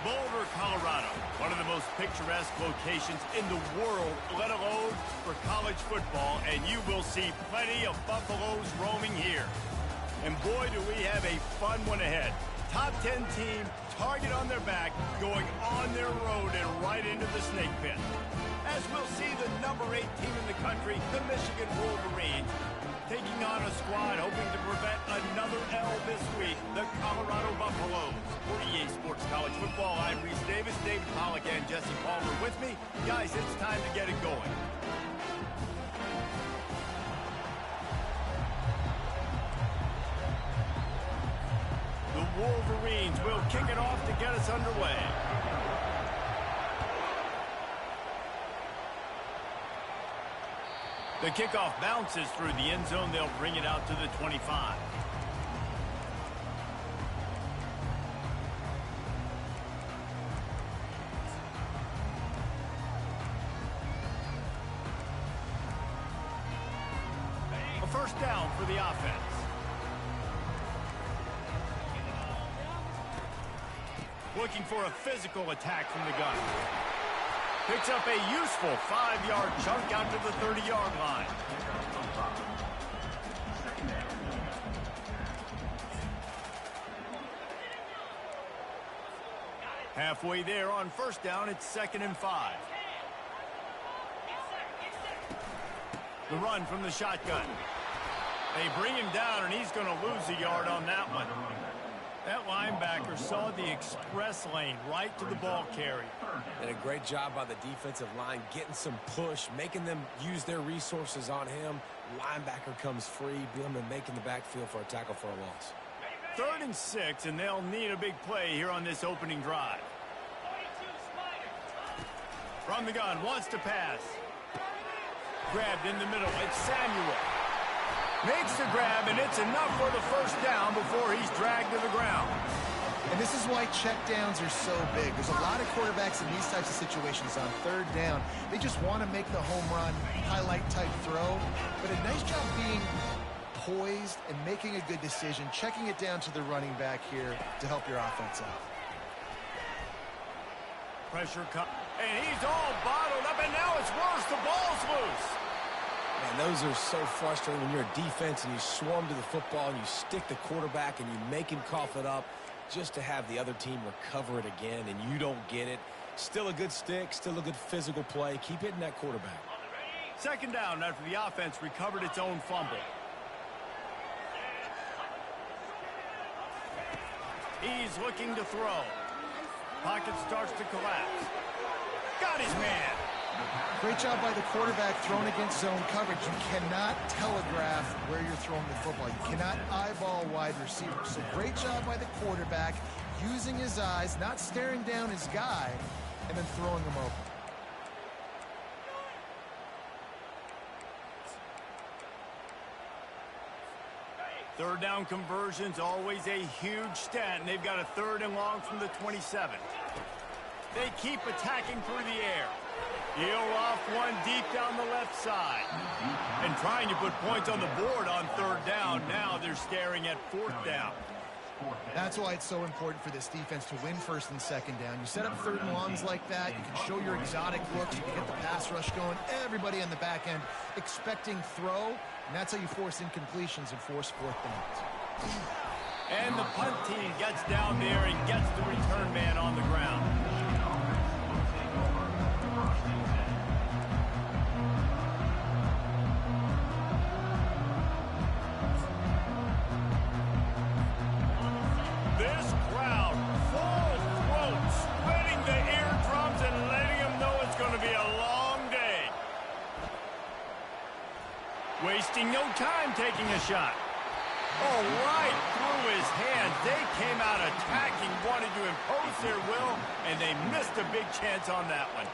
Boulder, Colorado, one of the most picturesque locations in the world, let alone for college football, and you will see plenty of Buffaloes roaming here. And boy, do we have a fun one ahead. Top 10 team, target on their back, going on their road and right into the snake pit. As we'll see the number 8 team in the country, the Michigan Wolverines, taking on a squad hoping to prevent another L this week, the Colorado Buffaloes. For EA Sports College Football, I'm Reese Davis, David Pollack, and Jesse Palmer with me. Guys, it's time to get it going. The Wolverines will kick it off to get us underway. The kickoff bounces through the end zone. They'll bring it out to the 25. A first down for the offense. Looking for a physical attack from the gun. Picks up a useful 5-yard chunk out to the 30-yard line. Halfway there on first down, it's 2nd and 5. The run from the shotgun. They bring him down, and he's going to lose a yard on that one. That linebacker saw the express lane right to the ball carry. And a great job by the defensive line, getting some push, making them use their resources on him. Linebacker comes free, Blum making the backfield for a tackle for a loss. 3rd and 6, and they'll need a big play here on this opening drive. From the gun, wants to pass. Grabbed in the middle, it's Samuel. Makes the grab, and it's enough for the first down before he's dragged to the ground. And this is why checkdowns are so big. There's a lot of quarterbacks in these types of situations on 3rd down. They just want to make the home run, highlight-type throw. But a nice job being poised and making a good decision, checking it down to the running back here to help your offense out. Pressure cut, and he's all bottled up, and now it's worse. The ball's loose. Man, those are so frustrating when you're a defense and you swarm to the football and you stick the quarterback and you make him cough it up just to have the other team recover it again, and you don't get it. Still a good stick, still a good physical play. Keep hitting that quarterback. 2nd down after the offense recovered its own fumble. He's looking to throw. Pocket starts to collapse. Got his man. Great job by the quarterback thrown against zone coverage. You cannot telegraph where you're throwing the football. You cannot eyeball wide receivers. So great job by the quarterback using his eyes, not staring down his guy, and then throwing him open. Third down conversions, always a huge stat, and they've got a 3rd and long from the 27. They keep attacking through the air. He'll off one deep down the left side. And trying to put points on the board on 3rd down. Now they're staring at 4th down. That's why it's so important for this defense to win 1st and 2nd down. You set up 3rd and longs like that. You can show your exotic looks. You can get the pass rush going. Everybody on the back end expecting throw. And that's how you force incompletions and force 4th downs. And the punt team gets down there and gets the return man on the ground. This crowd, full throat, splitting the eardrums and letting them know it's going to be a long day. Wasting no time taking a shot. Oh, right through his hands. They came out attacking, wanted to impose their will, and they missed a big chance on that one.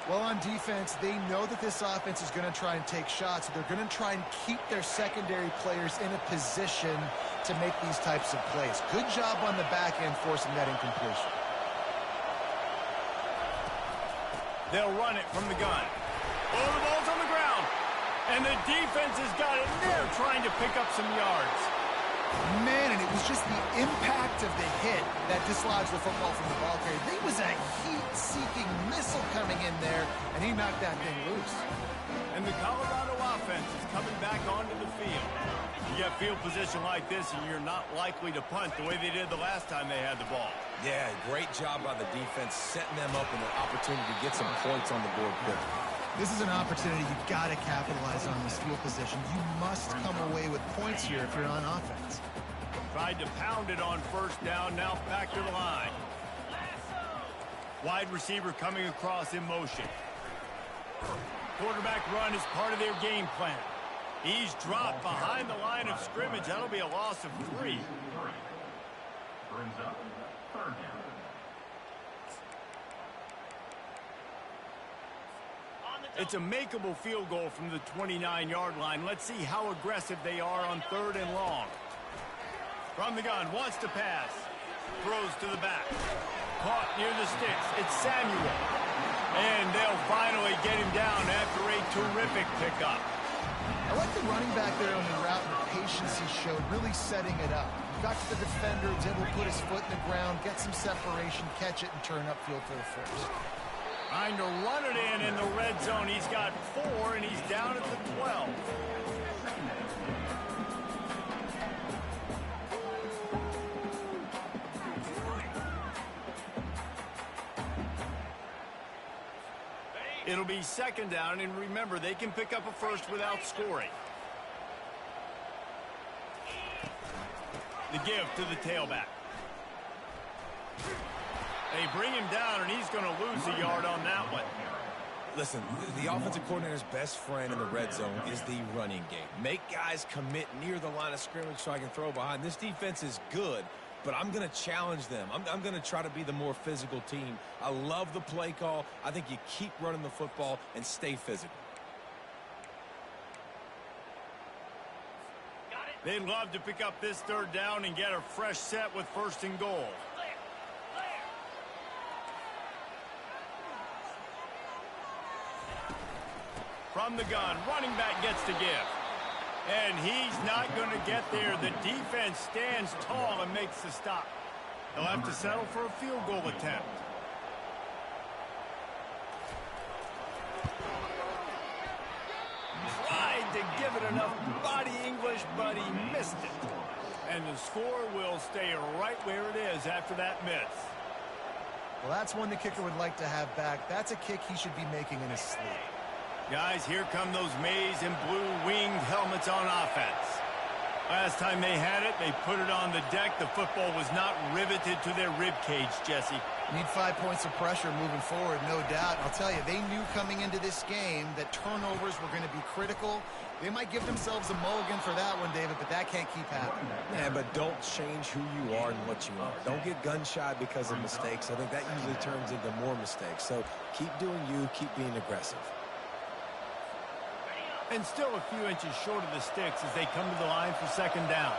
Well, on defense, they know that this offense is going to try and take shots. So they're going to try and keep their secondary players in a position to make these types of plays. Good job on the back end forcing that incompletion. They'll run it from the gun. Oh, the ball's on the ground. And the defense has got it. They're trying to pick up some yards. Man, and it was just the impact of the hit that dislodged the football from the ball carrier. There was a heat-seeking missile coming in there, and he knocked that thing loose. And the Colorado offense is coming back onto the field. You get field position like this, and you're not likely to punt the way they did the last time they had the ball. Yeah, great job by the defense, setting them up in an opportunity to get some points on the board quick. This is an opportunity you've got to capitalize on this field position. You must come away with points here if you're on offense. Tried to pound it on first down, now back to the line. Wide receiver coming across in motion. Quarterback run is part of their game plan. He's dropped behind the line of scrimmage. That'll be a loss of 3. Brings up third down. It's a makeable field goal from the 29-yard line. Let's see how aggressive they are on 3rd and long. From the gun, wants to pass. Throws to the back. Caught near the sticks. It's Samuel. And they'll finally get him down after a terrific pickup. I like the running back there on the route and the patience he showed, really setting it up. Got to the defender, was able to put his foot in the ground, get some separation, catch it, and turn upfield for the first. Trying to run it in the red zone. He's got 4, and he's down at the 12. It'll be 2nd down, and remember, they can pick up a first without scoring. The give to the tailback. They bring him down, and he's going to lose a yard on that one. Listen, the offensive coordinator's best friend in the red zone is the running game. Make guys commit near the line of scrimmage so I can throw behind. This defense is good, but I'm going to challenge them. I'm going to try to be the more physical team. I love the play call. I think you keep running the football and stay physical. They'd love to pick up this 3rd down and get a fresh set with 1st and goal. From the gun, running back gets to give. And he's not going to get there. The defense stands tall and makes the stop. They'll have to settle for a field goal attempt. Tried to give it enough body English, but he missed it. And the score will stay right where it is after that miss. Well, that's one the kicker would like to have back. That's a kick he should be making in his sleep. Guys, here come those maize and blue winged helmets on offense. Last time they had it, they put it on the deck. The football was not riveted to their rib cage, Jesse. Need 5 points of pressure moving forward, no doubt. I'll tell you, they knew coming into this game that turnovers were going to be critical. They might give themselves a mulligan for that one, David, but that can't keep happening. Yeah, but don't change who you are and what you are. Don't get gun-shy because of mistakes. I think that usually turns into more mistakes. So keep doing you, keep being aggressive. And still a few inches short of the sticks as they come to the line for 2nd down.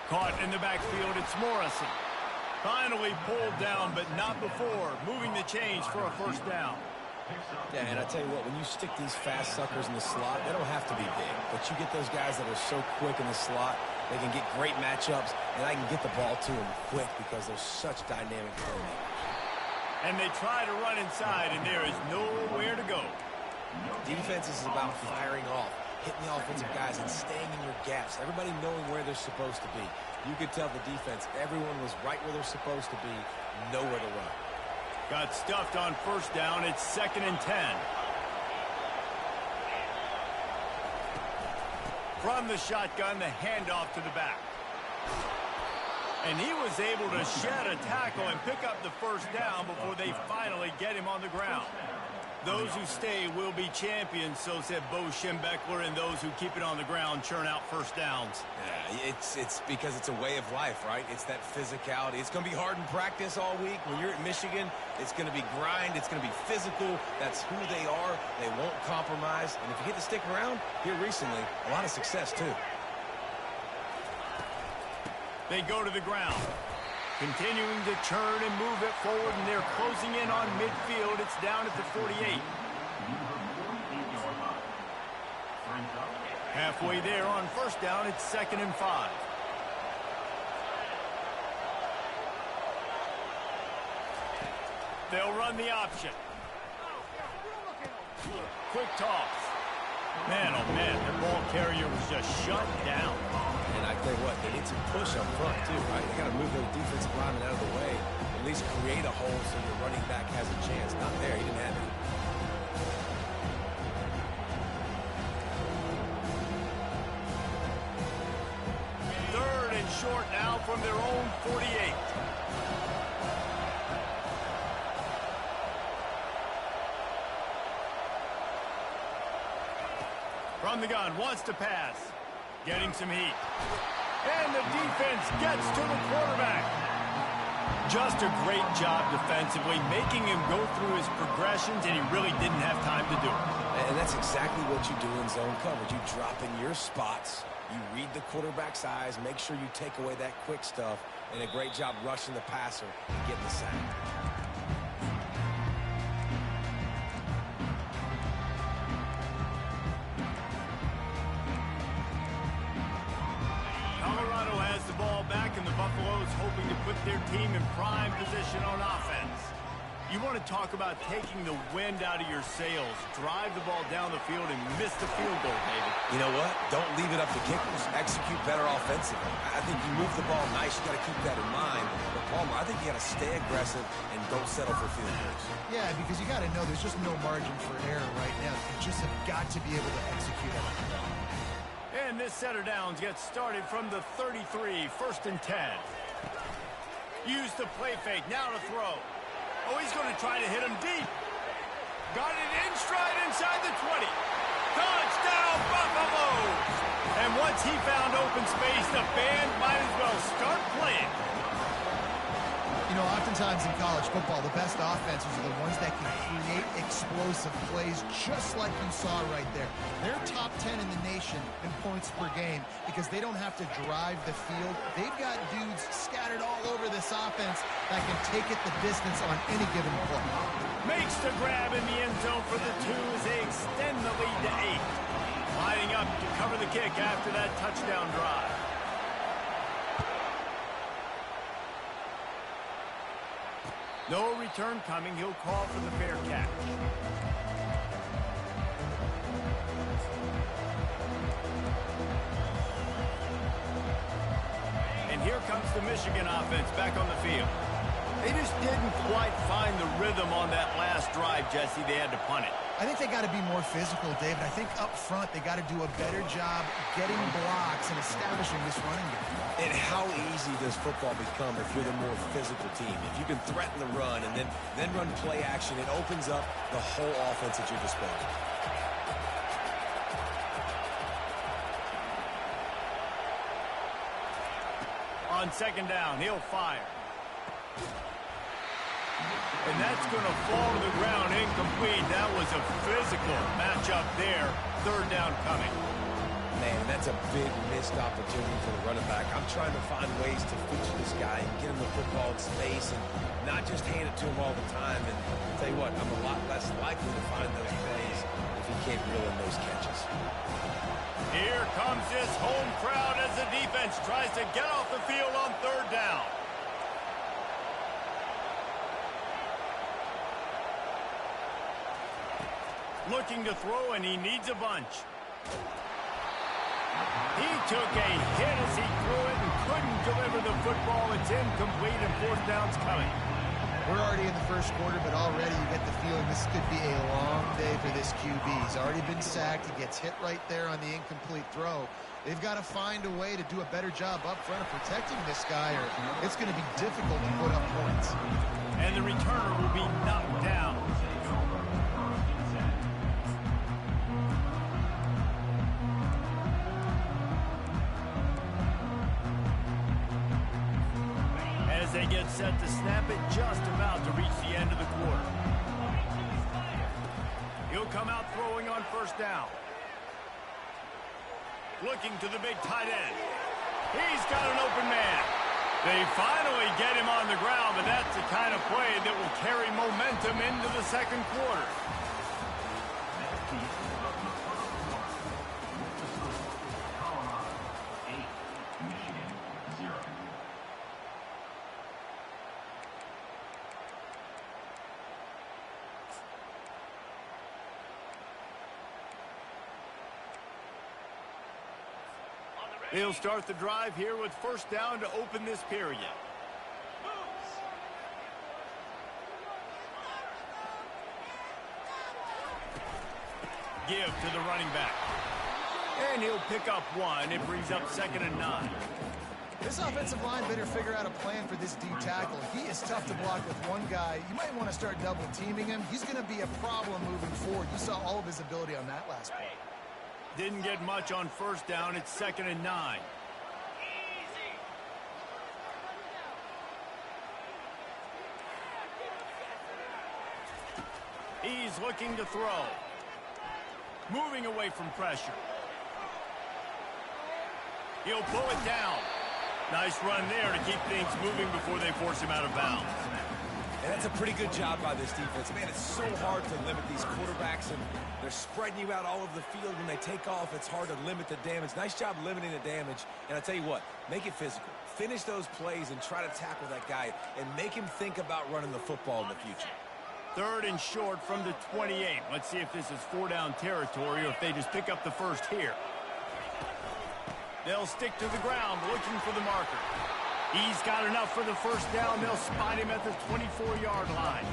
Caught in the backfield, it's Morrison. Finally pulled down, but not before. Moving the chains for a 1st down. Yeah, and I tell you what, when you stick these fast suckers in the slot, they don't have to be big. But you get those guys that are so quick in the slot, they can get great matchups, and I can get the ball to them quick because they're such dynamic playmakers. And they try to run inside, and there is nowhere to go. Defense is about firing off, hitting the offensive guys, and staying in your gaps. Everybody knowing where they're supposed to be. You could tell the defense, everyone was right where they're supposed to be, nowhere to run. Got stuffed on 1st down. It's 2nd and 10. From the shotgun, the handoff to the back. And he was able to shed a tackle and pick up the 1st down before they finally get him on the ground. Those who stay will be champions, so said Bo Schembechler, and those who keep it on the ground churn out 1st downs. Yeah, it's because it's a way of life, right? It's that physicality. It's going to be hard in practice all week. When you're at Michigan, it's going to be grind. It's going to be physical. That's who they are. They won't compromise. And if you get to stick around, here recently, a lot of success, too. They go to the ground. Continuing to churn and move it forward, and they're closing in on midfield. It's down at the 48. Halfway there on first down, it's 2nd and 5. They'll run the option. Quick toss. Man, oh man, the ball carrier was just shut down. And I tell you what, they need some push up front too, right? They got to move those defensive linemen out of the way. At least create a hole so your running back has a chance. Not there. He didn't have it. Third and short now from their own 48. From the gun, wants to pass. Getting some heat. And the defense gets to the quarterback. Just a great job defensively, making him go through his progressions, and he really didn't have time to do it. And that's exactly what you do in zone coverage. You drop in your spots, you read the quarterback's eyes, make sure you take away that quick stuff, and a great job rushing the passer and getting the sack. Hoping to put their team in prime position on offense. You want to talk about taking the wind out of your sails. Drive the ball down the field and miss the field goal, David. You know what? Don't leave it up to kickers. Execute better offensively. I think you move the ball nice. You got to keep that in mind. But Palmer, I think you got to stay aggressive and don't settle for field goals. Yeah, because you got to know there's just no margin for error right now. You just have got to be able to execute on it. And this set of downs gets started from the 33, 1st and 10. Use the play fake, now to throw. Oh, he's going to try to hit him deep. Got it in stride inside the 20. Touchdown, Buffaloes! And once he found open space, the band might as well start playing. You know, oftentimes in college football, the best offenses are the ones that can create explosive plays, just like you saw right there. They're top 10 in the nation in points per game because they don't have to drive the field. They've got dudes scattered all over this offense that can take it the distance on any given play. Makes the grab in the end zone for the 2 as they extend the lead to 8. Lining up to cover the kick after that touchdown drive. No return coming. He'll call for the fair catch. And here comes the Michigan offense back on the field. They just didn't quite find the rhythm on that last drive, Jesse. They had to punt it. I think they got to be more physical, David. I think up front they got to do a better job getting blocks and establishing this running game. And how easy does football become if you're the more physical team? If you can threaten the run and then run play action, it opens up the whole offense at your disposal. On 2nd down, he'll fire. And that's going to fall to the ground incomplete. That was a physical matchup there. 3rd down coming. Man, that's a big missed opportunity for the running back. I'm trying to find ways to feature this guy and get him the football in space and not just hand it to him all the time. And I'll tell you what, I'm a lot less likely to find those plays if he can't reel in those catches. Here comes this home crowd as the defense tries to get off the field on 3rd down. Looking to throw, and he needs a bunch. He took a hit as he threw it and couldn't deliver the football. It's incomplete, and 4th down's coming. We're already in the first quarter, but already you get the feeling this could be a long day for this QB. He's already been sacked. He gets hit right there on the incomplete throw. They've got to find a way to do a better job up front of protecting this guy, or it's going to be difficult to put up points. And the returner will be knocked down. They get set to snap it, just about to reach the end of the quarter. He'll come out throwing on 1st down. Looking to the big tight end. He's got an open man. They finally get him on the ground, but that's the kind of play that will carry momentum into the second quarter. They'll start the drive here with first down to open this period. Give to the running back. And he'll pick up one. It brings up 2nd and 9. This offensive line better figure out a plan for this D tackle. He is tough to block with one guy. You might want to start double teaming him. He's going to be a problem moving forward. You saw all of his ability on that last play. Didn't get much on first down. It's 2nd and 9. He's looking to throw. Moving away from pressure. He'll pull it down. Nice run there to keep things moving before they force him out of bounds. And that's a pretty good job by this defense. Man, it's so hard to limit these quarterbacks, and they're spreading you out all over the field. When they take off, it's hard to limit the damage. Nice job limiting the damage. And I tell you what, make it physical. Finish those plays and try to tackle that guy and make him think about running the football in the future. 3rd and short from the 28. Let's see if this is 4-down territory or if they just pick up the first here. They'll stick to the ground looking for the marker. He's got enough for the first down. They'll spot him at the 24-yard line.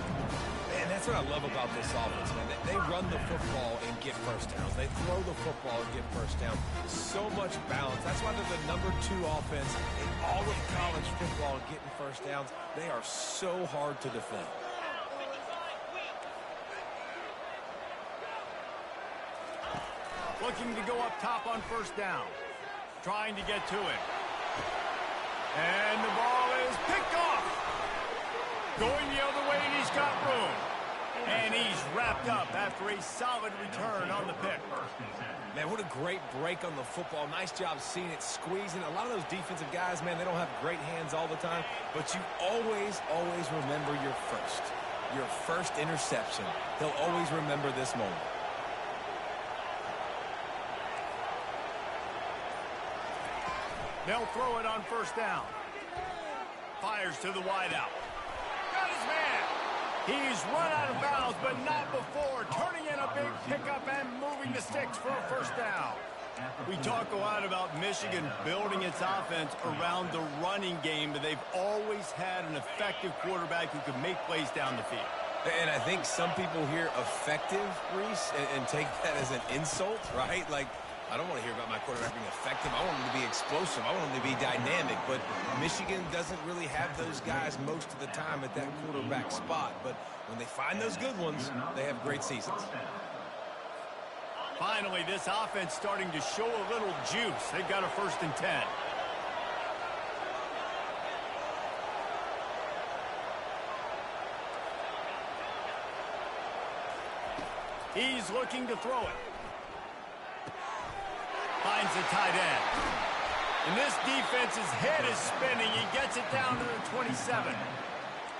And that's what I love about this offense, man. They run the football and get first downs. They throw the football and get first down. So much balance. That's why they're the #2 offense in all of college football and getting first downs. They are so hard to defend. Looking to go up top on first down. Trying to get to it. And the ball is picked off. Going the other way, and he's got room. And he's wrapped up after a solid return on the pick. Man, what a great break on the football. Nice job seeing it, squeezing. A lot of those defensive guys, man, they don't have great hands all the time. But you always, always remember your first interception. They'll always remember this moment. They'll throw it on first down. Fires to the wideout. Got his man. He's run out of bounds, but not before. Turning in a big pickup and moving the sticks for a first down. We talk a lot about Michigan building its offense around the running game, but they've always had an effective quarterback who can make plays down the field. And I think some people hear effective, Reese, and take that as an insult, right? Like, I don't want to hear about my quarterback being effective. I want him to be explosive. I want him to be dynamic. But Michigan doesn't really have those guys most of the time at that quarterback spot. But when they find those good ones, they have great seasons. Finally, this offense starting to show a little juice. They've got a 1st and 10. He's looking to throw it. Finds the tight end. And this defense's head is spinning. He gets it down to the 27.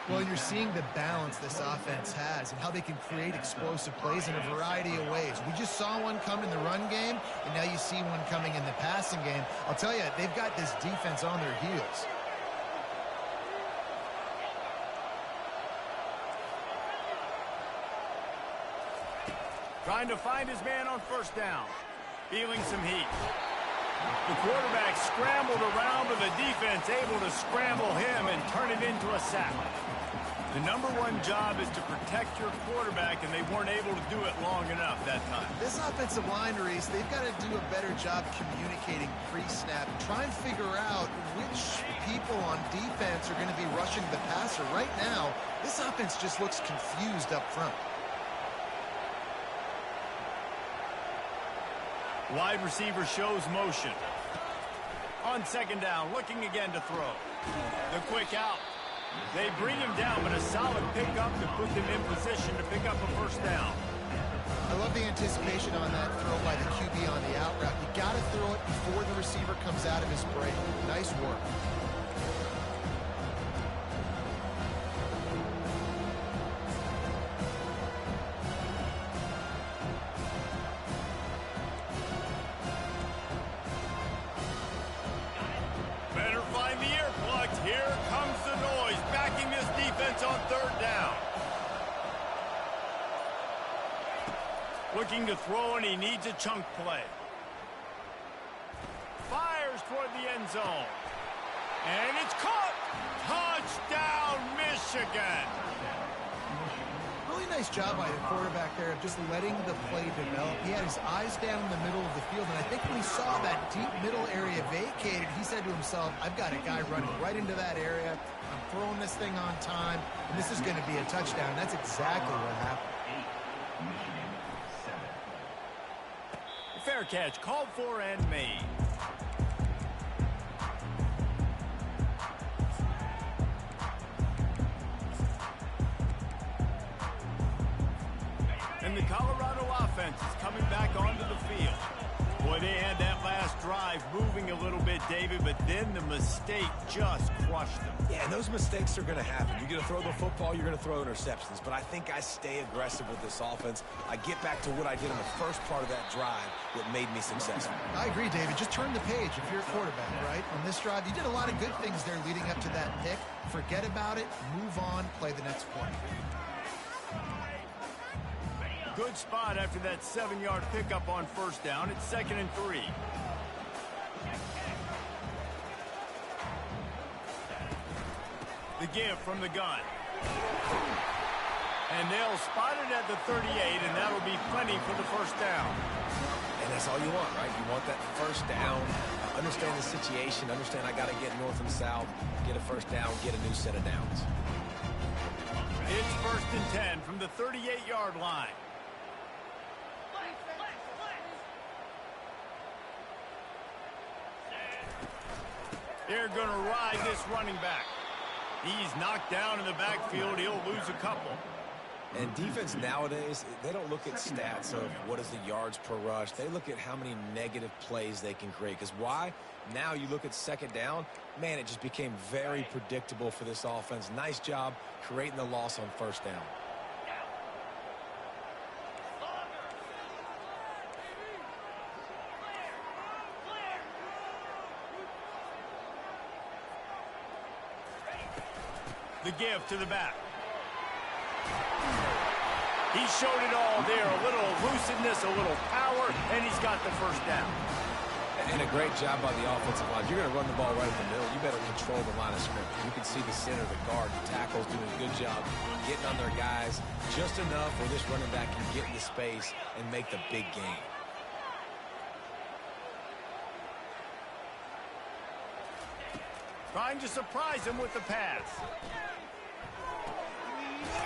Well, you're seeing the balance this offense has and how they can create explosive plays in a variety of ways. We just saw one come in the run game, and now you see one coming in the passing game. I'll tell you, they've got this defense on their heels. Trying to find his man on first down. Feeling some heat. The quarterback scrambled around, but the defense able to scramble him and turn it into a sack. The #1 job is to protect your quarterback, and they weren't able to do it long enough that time. This offensive line, Reese, they've got to do a better job communicating pre-snap. Try and figure out which people on defense are going to be rushing the passer. Right now, this offense just looks confused up front. Wide receiver shows motion. On 2nd down, looking again to throw. The quick out. They bring him down, but a solid pickup to put them in position to pick up a first down. I love the anticipation on that throw by the QB on the out route. You got to throw it before the receiver comes out of his break. Nice work. Looking to throw, and he needs a chunk play. Fires toward the end zone. And it's caught. Touchdown, Michigan. Really nice job by the quarterback there of just letting the play develop. He had his eyes down in the middle of the field, and I think when he saw that deep middle area vacated, he said to himself, I've got a guy running right into that area. I'm throwing this thing on time, and this is going to be a touchdown. That's exactly what happened. Fair catch, called for and made. And the Colorado offense is coming back onto the field. Boy, they had that last drive moving a little bit, David, but then the mistake just crushed them. Yeah, and those mistakes are going to happen. You're going to throw the football, you're going to throw interceptions. But I think I stay aggressive with this offense. I get back to what I did in the first part of that drive that made me successful. I agree, David. Just turn the page if you're a quarterback, right? On this drive, you did a lot of good things there leading up to that pick. Forget about it, move on, play the next play. Good spot after that 7-yard pickup on first down. It's 2nd and 3. The give from the gun. And they'll spot it at the 38, and that'll be plenty for the first down. And that's all you want, right? You want that first down. Understand the situation. Understand I got to get north and south, get a first down, get a new set of downs. It's 1st and 10 from the 38-yard line. They're going to ride this running back. He's knocked down in the backfield. He'll lose a couple. And defense nowadays, they don't look at stats of what is the yards per rush. They look at how many negative plays they can create. Because why? Now you look at 2nd down, man, it just became very predictable for this offense. Nice job creating the loss on first down. The give to the back. He showed it all there. A little elusiveness, a little power, and he's got the first down. And a great job by the offensive line. If you're going to run the ball right in the middle, you better control the line of scrimmage. You can see the center, the guard, the tackles doing a good job getting on their guys just enough where this running back can get into space and make the big game. Trying to surprise him with the pass.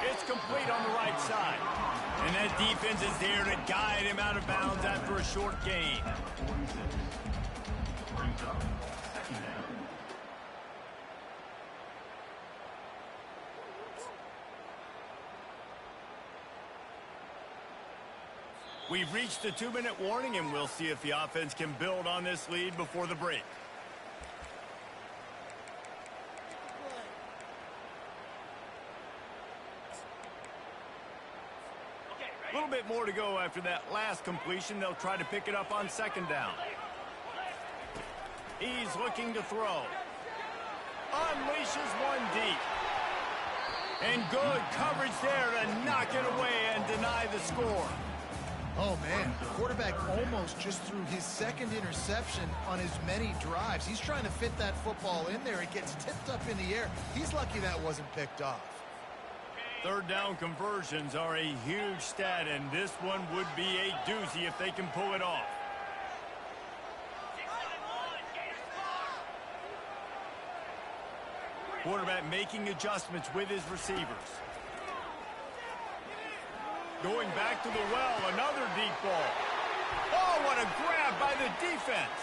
It's complete on the right side. And that defense is there to guide him out of bounds after a short gain. We've reached the 2-minute warning, and we'll see if the offense can build on this lead before the break. A little bit more to go after that last completion. They'll try to pick it up on 2nd down. He's looking to throw. Unleashes one deep. And good coverage there to knock it away and deny the score. Oh, man, the quarterback almost just threw his 2nd interception on as many drives. He's trying to fit that football in there. It gets tipped up in the air. He's lucky that wasn't picked off. 3rd down conversions are a huge stat, and this one would be a doozy if they can pull it off. Quarterback making adjustments with his receivers. Going back to the well, another deep ball. Oh, what a grab by the defense.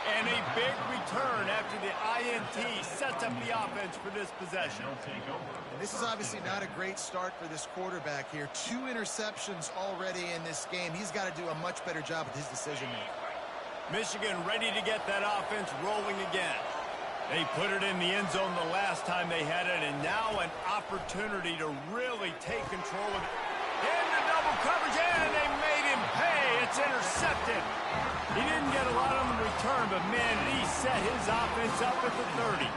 And a big return after the INT sets up the offense for this possession. And this is obviously not a great start for this quarterback here. 2 interceptions already in this game. He's got to do a much better job with his decision-making. Michigan ready to get that offense rolling again. They put it in the end zone the last time they had it, and now an opportunity to really take control of it. Into double coverage, and they made him pay. It's intercepted. He didn't get a lot on the return, but, man, he set his offense up at the 30.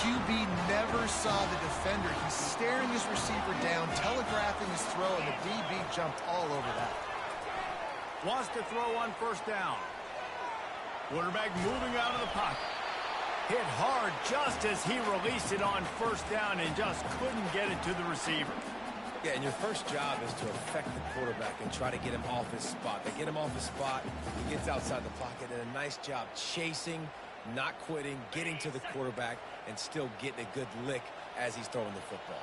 QB never saw the defender. He's staring his receiver down, telegraphing his throw, and the DB jumped all over that. Wants to throw on first down. Quarterback moving out of the pocket. Hit hard just as he released it on first down and just couldn't get it to the receiver. Yeah, and your first job is to affect the quarterback and try to get him off his spot. They get him off his spot, he gets outside the pocket, and a nice job chasing, not quitting, getting to the quarterback, and still getting a good lick as he's throwing the football.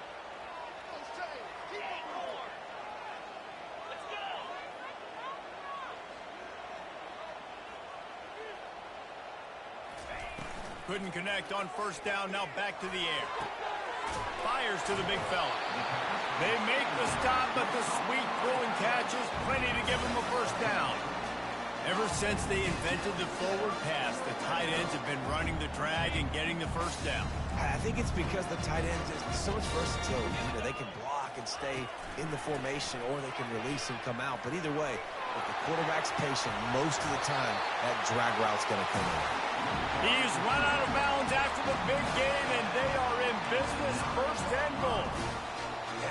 Couldn't connect on first down, now back to the air. Fires to the big fella. They make the stop, but the sweet throwing catch is plenty to give him a first down. Ever since they invented the forward pass, the tight ends have been running the drag and getting the first down. I think it's because the tight ends is so much versatility. You know, they can block and stay in the formation, or they can release and come out. But either way, if the quarterback's patient, most of the time, that drag route's going to come in. He's run out of bounds after the big game, and they are in business, first and goal.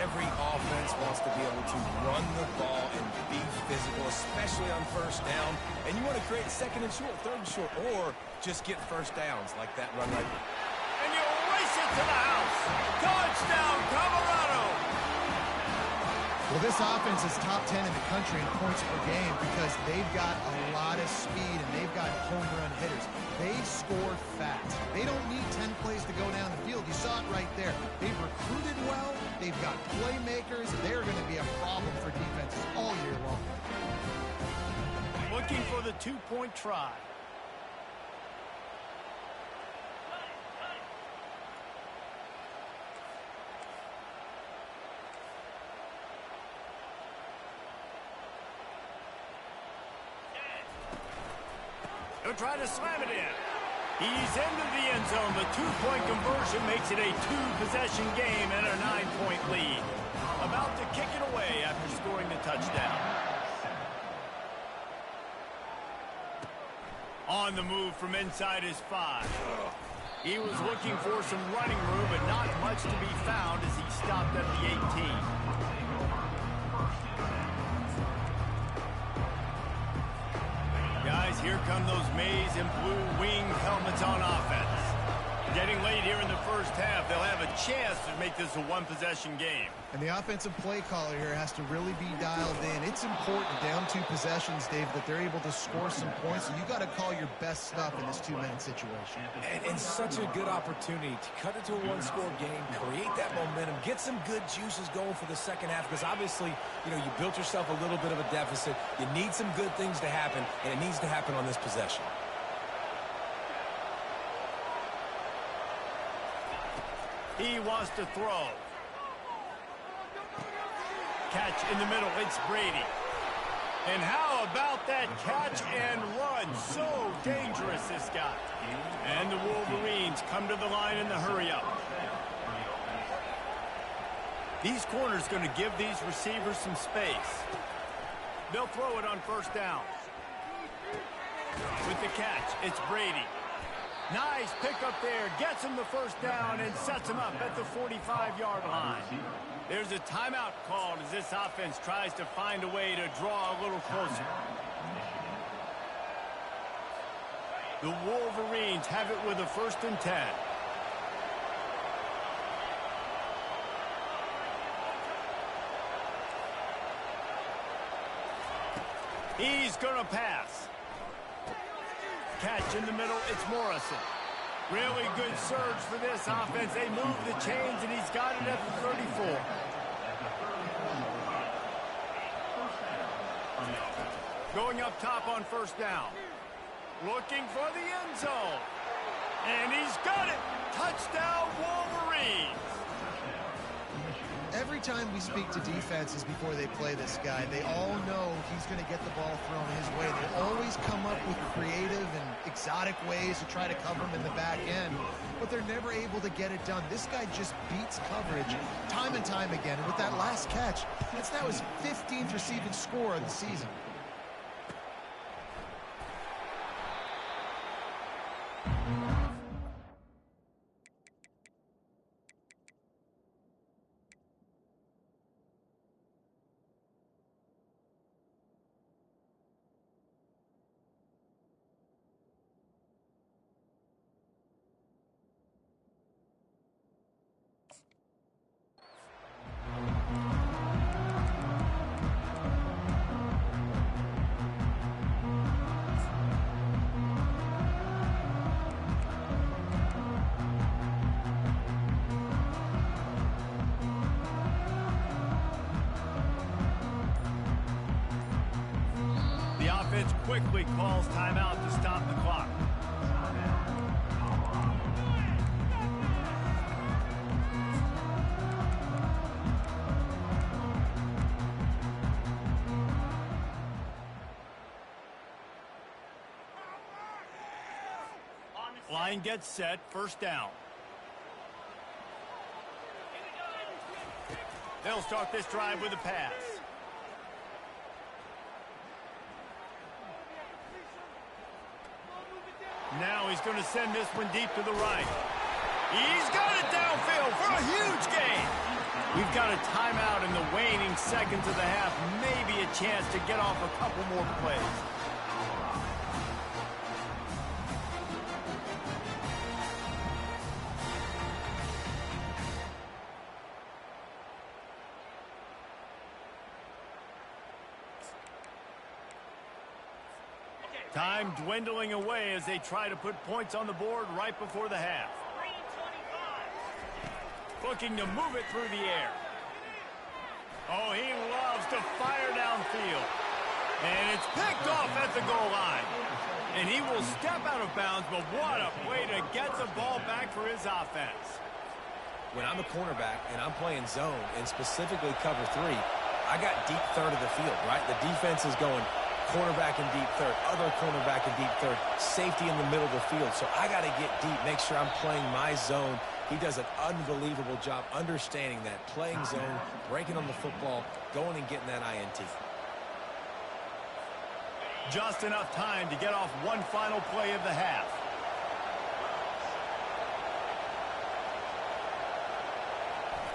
Every offense wants to be able to run the ball and be physical, especially on first down. And you want to create second and short, third and short, or just get first downs like that run right there. And you race it to the house. Touchdown, Colorado. Well, this offense is top 10 in the country in points per game because they've got a lot of speed and they've got home run hitters. They score fast. They don't need 10 plays to go down the field. You saw it right there. They've recruited well. They've got playmakers. They're going to be a problem for defenses all year long. Looking for the two-point try. He'll try to slam it in. He's into the end zone. The two-point conversion makes it a two-possession game and a 9-point lead. About to kick it away after scoring the touchdown. On the move from inside his 5. He was looking for some running room, but not much to be found as he stopped at the 18. Guys, here come those maize and blue winged helmets on offense. Getting late here in the first half, they'll have a chance to make this a one-possession game. And the offensive play caller here has to really be dialed in. It's important down 2 possessions, Dave, that they're able to score some points. So you got to call your best stuff in this 2-minute situation. And such a good opportunity to cut it to a one-score game, create that momentum, get some good juices going for the second half, because obviously, you know, you built yourself a little bit of a deficit. You need some good things to happen, and it needs to happen on this possession. He wants to throw. Catch in the middle, it's Brady. And how about that catch and run? So dangerous, this guy. And the Wolverines come to the line in the hurry-up. These corners going to give these receivers some space. They'll throw it on first down. With the catch, it's Brady. Nice pickup there, gets him the first down and sets him up at the 45-yard line. There's a timeout called as this offense tries to find a way to draw a little closer. The Wolverines have it with a 1st and 10. He's going to pass. Catch in the middle, it's Morrison. Really good surge for this offense. They move the chains, and he's got it at the 34. Going up top on first down. Looking for the end zone. And he's got it. Touchdown, Wolverines. Every time we speak to defenses before they play this guy, they all know he's going to get the ball thrown his way. They always come up with creative and exotic ways to try to cover him in the back end, but they're never able to get it done. This guy just beats coverage time and time again. And with that last catch, that's now his 15th receiving score of the season. defense quickly calls timeout to stop the clock. Line gets set, first down. They'll start this drive with a pass. Now he's going to send this one deep to the right. He's got it downfield for a huge gain. We've got a timeout in the waning seconds of the half. Maybe a chance to get off a couple more plays. Time dwindling away as they try to put points on the board right before the half. Looking to move it through the air. Oh, he loves to fire downfield. And it's picked off at the goal line. And he will step out of bounds, but what a way to get the ball back for his offense. When I'm the cornerback and I'm playing zone, and specifically cover 3, I got deep third of the field, right? The defense is going cornerback in deep third, other cornerback in deep third, safety in the middle of the field. So I got to get deep, make sure I'm playing my zone. He does an unbelievable job understanding that, playing zone, breaking on the football, going and getting that INT. Just enough time to get off one final play of the half.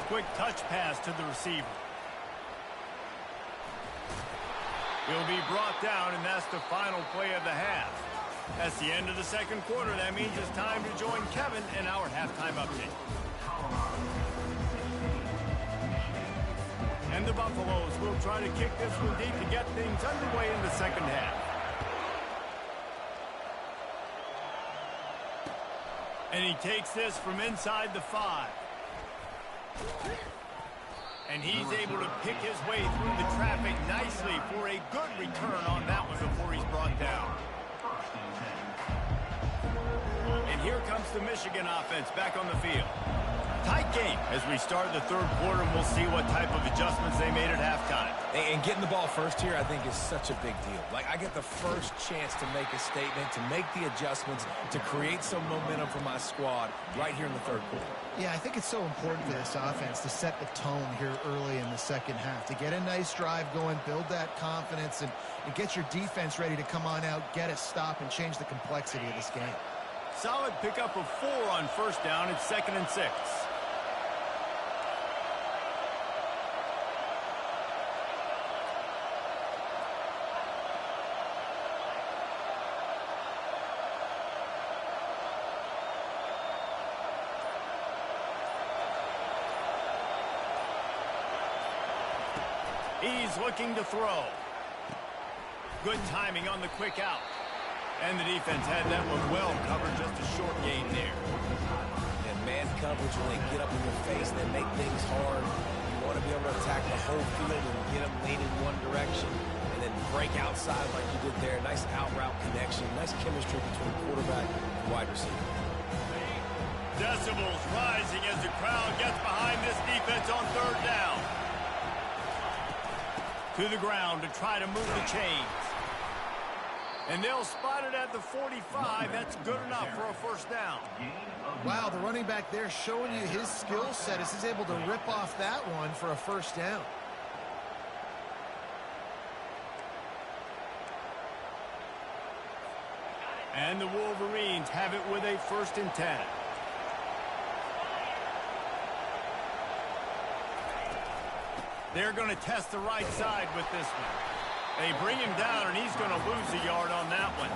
Quick touch pass to the receiver. He'll be brought down, and that's the final play of the half. That's the end of the second quarter. That means it's time to join Kevin in our halftime update. And the Buffaloes will try to kick this one deep to get things underway in the second half. And he takes this from inside the 5. And he's able to pick his way through the traffic nicely for a good return on that one before he's brought down. And here comes the Michigan offense back on the field. Tight game as we start the third quarter, and we'll see what type of adjustments they made at halftime. And getting the ball first here, I think, is such a big deal. Like, I get the first chance to make a statement, to make the adjustments, to create some momentum for my squad right here in the third quarter. Yeah, I think it's so important for this offense to set the tone here early in the second half, to get a nice drive going, build that confidence, and get your defense ready to come on out, get a stop, and change the complexity of this game. Solid pickup of 4 on first down. It's 2nd and 6. He's looking to throw. Good timing on the quick out. And the defense had that one well covered, just a short gain there. And man coverage, when they get up in your face, they make things hard. You want to be able to attack the whole field and get them leaning one direction and then break outside like you did there. Nice out route connection, nice chemistry between quarterback and wide receiver. Decibels rising as the crowd gets behind this defense on third down. To the ground to try to move the chains. And they'll spot it at the 45. That's good enough for a first down. Wow, the running back there showing you his skill set as he's able to rip off that one for a first down. And the Wolverines have it with a 1st and 10. They're going to test the right side with this one. They bring him down, and he's going to lose a yard on that one.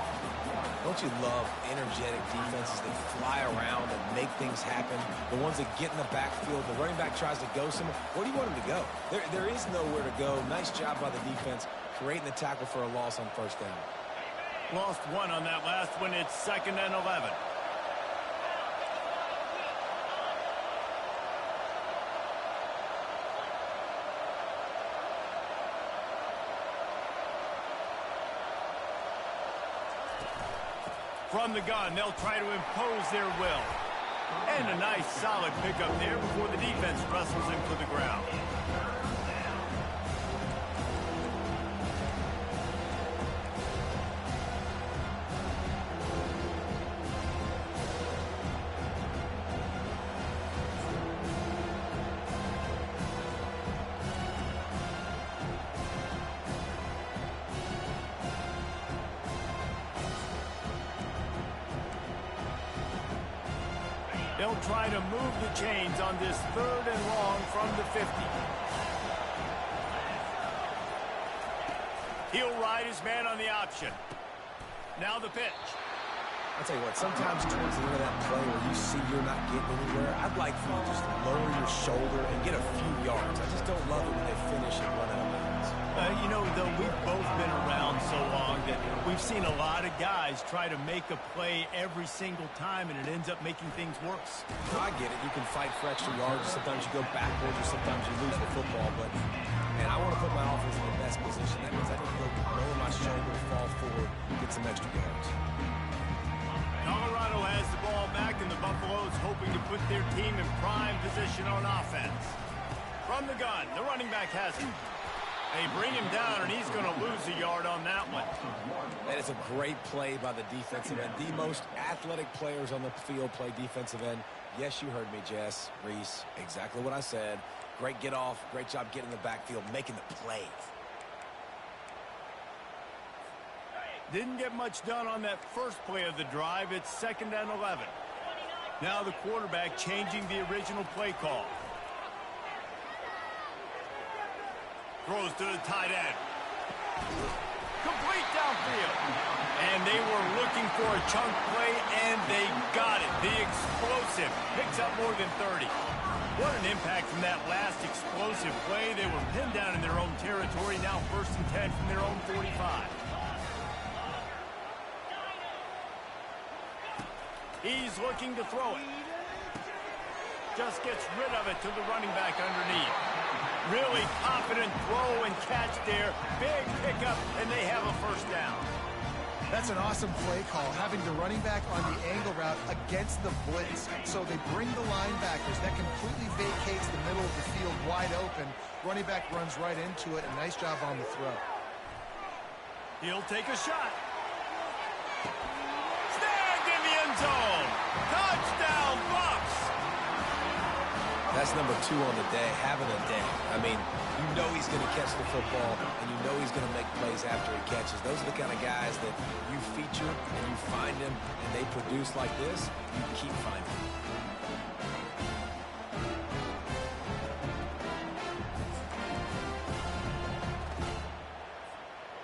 Don't you love energetic defenses that fly around and make things happen? The ones that get in the backfield, the running back tries to go somewhere. Where do you want him to go? There is nowhere to go. Nice job by the defense creating the tackle for a loss on first down. Lost 1 on that last one. It's 2nd and 11. From the gun, they'll try to impose their will. And a nice, solid pickup there before the defense wrestles him to the ground. They'll try to move the chains on this 3rd and long from the 50. He'll ride his man on the option. Now the pitch. I'll tell you what, sometimes towards the end of that play where you see you're not getting anywhere, I'd like for you to just lower your shoulder and get a few yards. I just don't love it when they finish and run out of bounds. You know, though, we've both been around so long that we've seen a lot of guys try to make a play every single time, and it ends up making things worse. I get it. You can fight for extra yards. Sometimes you go backwards, or sometimes you lose the football. But, man, I want to put my offense in the best position. That means I need to go lower my shoulder, fall forward, get some extra yards. Colorado has the ball back, and the Buffaloes hoping to put their team in prime position on offense. From the gun, the running back has it. They bring him down, and he's going to lose a yard on that one. That is a great play by the defensive end. The most athletic players on the field play defensive end. Yes, you heard me, Jess, Reese. Exactly what I said. Great get off. Great job getting in the backfield, making the plays. Didn't get much done on that first play of the drive. It's 2nd and 11. Now the quarterback changing the original play call. Throws to the tight end. Complete downfield. And they were looking for a chunk play, and they got it. The explosive picks up more than 30. What an impact from that last explosive play. They were pinned down in their own territory. Now 1st and 10 from their own 45. He's looking to throw it. Just gets rid of it to the running back underneath. Really confident throw and catch there. Big pickup, and they have a 1st down. That's an awesome play call, having the running back on the angle route against the blitz. So they bring the linebackers. That completely vacates the middle of the field wide open. Running back runs right into it. A nice job on the throw. He'll take a shot. Snagged in the end zone. Touchdown, Bucks. That's number 2 on the day, having a day. I mean, you know he's going to catch the football, and you know he's going to make plays after he catches. Those are the kind of guys that you feature, and you find them, and they produce like this, you keep finding them.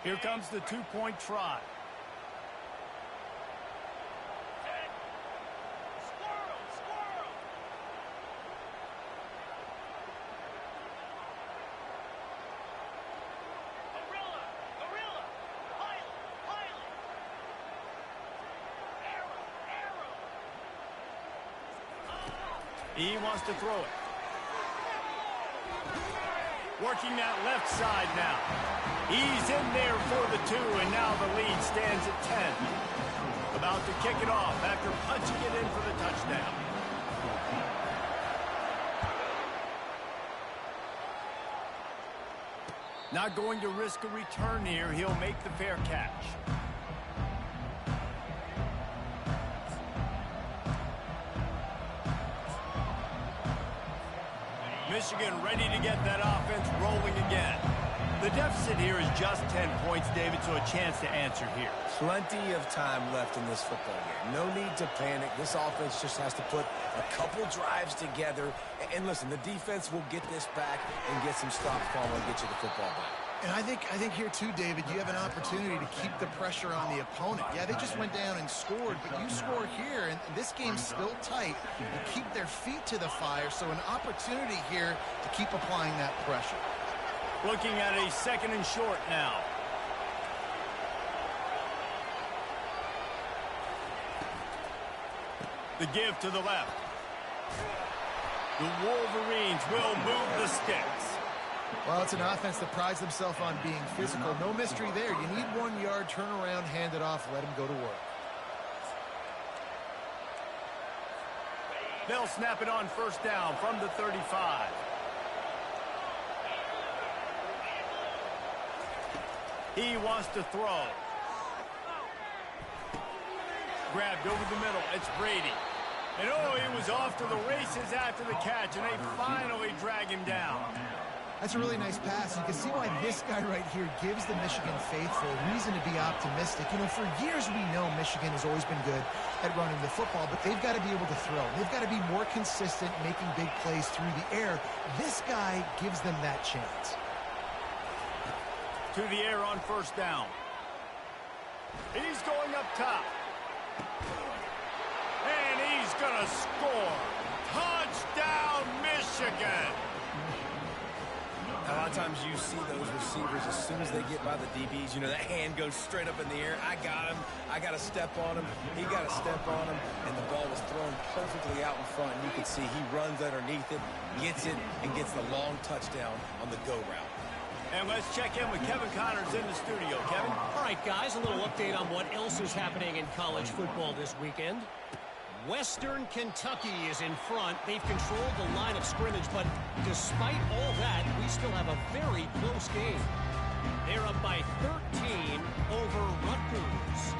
Here comes the 2-point try. He wants to throw it. Working that left side now. He's in there for the 2, and now the lead stands at 10. About to kick it off after punching it in for the touchdown. Not going to risk a return here. He'll make the fair catch. Michigan ready to get that offense rolling again. The deficit here is just 10 points, David, so a chance to answer here. Plenty of time left in this football game. No need to panic. This offense just has to put a couple drives together. And listen, the defense will get this back and get some stops following and get you the football back. And I think here, too, David, you have an opportunity to keep the pressure on the opponent. Yeah, they just went down and scored, but you score here, and this game's still tight. You keep their feet to the fire, so an opportunity here to keep applying that pressure. Looking at a 2nd and short now. The give to the left. The Wolverines will move the sticks. Well, it's an offense that prides themselves on being physical. No mystery there. You need 1 yard, turn around, hand it off, let him go to work. They'll snap it on first down from the 35. He wants to throw. Grabbed over the middle. It's Brady. And oh, he was off to the races after the catch, and they finally drag him down. That's a really nice pass. You can see why this guy right here gives the Michigan faithful a reason to be optimistic. You know, for years we know Michigan has always been good at running the football, but they've got to be able to throw. They've got to be more consistent making big plays through the air. This guy gives them that chance. To the air on first down. He's going up top. And he's going to score. Touchdown, Michigan! A lot of times you see those receivers, as soon as they get by the DBs, you know, that hand goes straight up in the air. I got him. I got to step on him. He got to step on him. And the ball was thrown perfectly out in front. And you can see he runs underneath it, gets it, and gets the long touchdown on the go route. And let's check in with Kevin Connors in the studio. Kevin? All right, guys, a little update on what else is happening in college football this weekend. Western Kentucky is in front. They've controlled the line of scrimmage, but despite all that, we still have a very close game. They're up by 13 over Rutgers.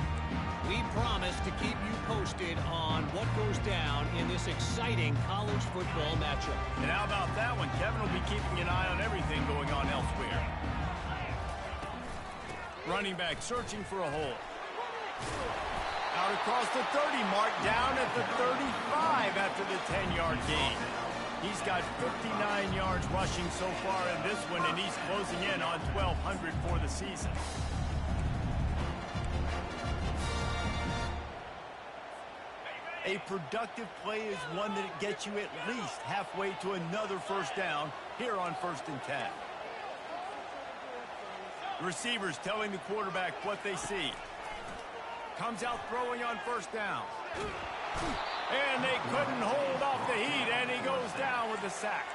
We promise to keep you posted on what goes down in this exciting college football matchup. And how about that one? Kevin will be keeping an eye on everything going on elsewhere. Running back searching for a hole. Out across the 30 mark, down at the 35 after the 10-yard gain. He's got 59 yards rushing so far in this one, and he's closing in on 1,200 for the season. A productive play is one that gets you at least halfway to another first down here on 1st and 10. Receivers telling the quarterback what they see. Comes out throwing on first down. And they couldn't hold off the heat, and he goes down with a sack.